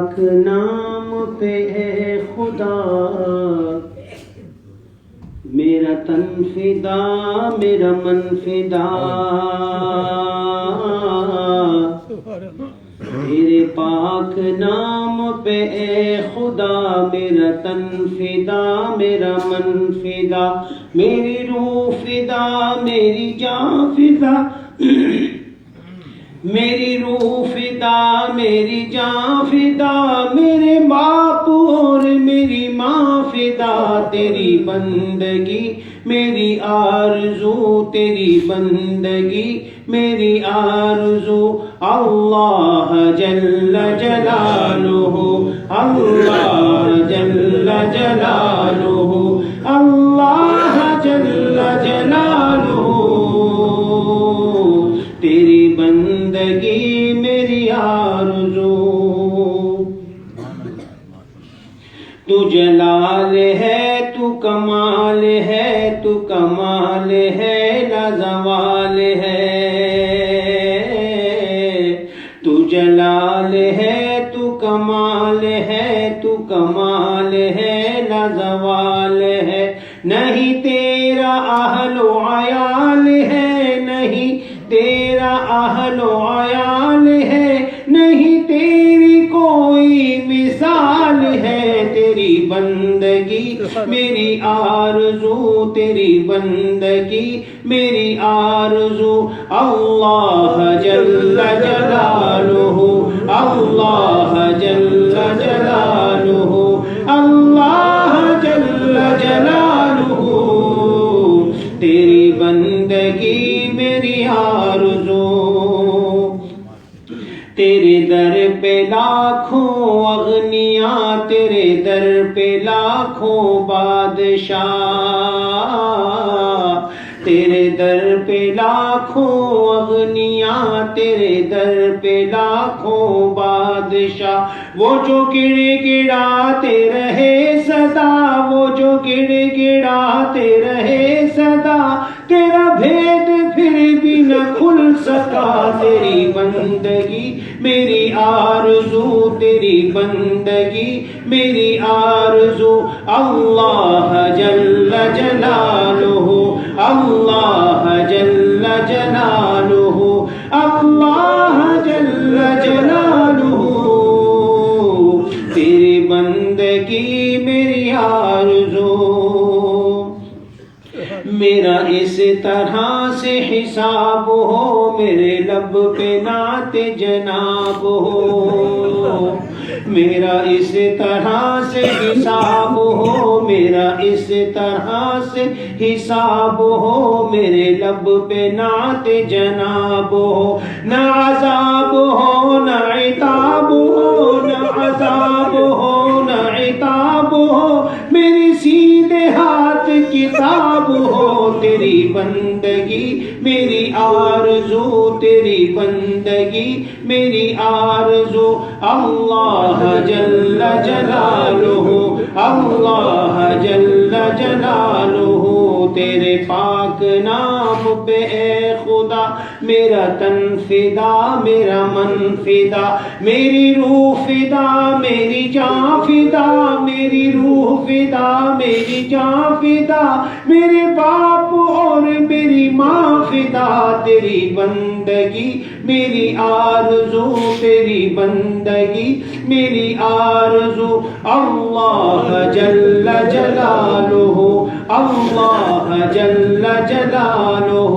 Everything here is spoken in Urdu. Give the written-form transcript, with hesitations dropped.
پاک نام پہ اے خدا میرا تن فدا میرا من فدا، تیرے پاک نام پہ اے خدا میرا تن فدا میرا من فدا، میری روح فدا میری جان فدا، میری روح فدا میری جان فدا، میرے باپ اور میری ماں فدا، تیری بندگی میری آرزو تیری بندگی میری آرزو، اللہ جل جلالہ اللہ جل جلالہ اللہ جل جلالہ، تیری بندگی میری آرزو، تو جلال ہے تو کمال ہے تو کمال ہے لازوال ہے، تو جلال ہے تو کمال ہے تو کمال ہے لازوال ہے، نہیں تیرا اہل و عیال ہے نہیں تیرا اہل و عیال ہے، نہیں تیری کوئی مثال ہے، تیری بندگی میری آرزو تیری بندگی میری آرزو، اللہ جل جلالہ اللہ جل جلالہ اللہ جل جلالہ، تیری بندگی میری آرزو، تیرے در پہ لاکھوں اغنیاء تیرے در پہ لاکھوں بادشاہ، تیرے در پہ لاکھوں اغنیاء تیرے در پہ لاکھوں بادشاہ، وہ جو گڑ گڑاتے رہے صدا وہ جو گڑ گڑاتے رہے صدا، تیرا بھید پھر بھی نہ کھل سکا، تیری بندگی میری آرزو تیری بندگی میری آرزو، اللہ جل جلالہ اللہ جل جلالہ اللہ جل جلالہ، تیری بندگی میری آرزو، میرا اس طرح سے حساب ہو میرے لب پہ نعت جناب ہو، میرا اس طرح سے حساب ہو میرا اس طرح سے حساب ہو، میرے لب پہ نعت جناب ہو، نہ عذاب ہو نہ عتاب ہو نہ عذاب ہو نہ عتاب ہو، میری سیدھے ہاتھ کتاب ہو، تیری بندگی میری آرزو تیری بندگی میری آرزو، اللہ جل جلالہ اللہ جل جلالہ، تیرے پاک نام پہ اے خدا میرا تن فدا میرا من فدا، میری روح فدا میری جان فدا، میری روح فدا میری جان فدا، میرے باپ اور میری ماں فدا، تیری بندگی میری آرزو تیری بندگی میری آرزو، اللہ جل جلالہ اللہ جل جلالہ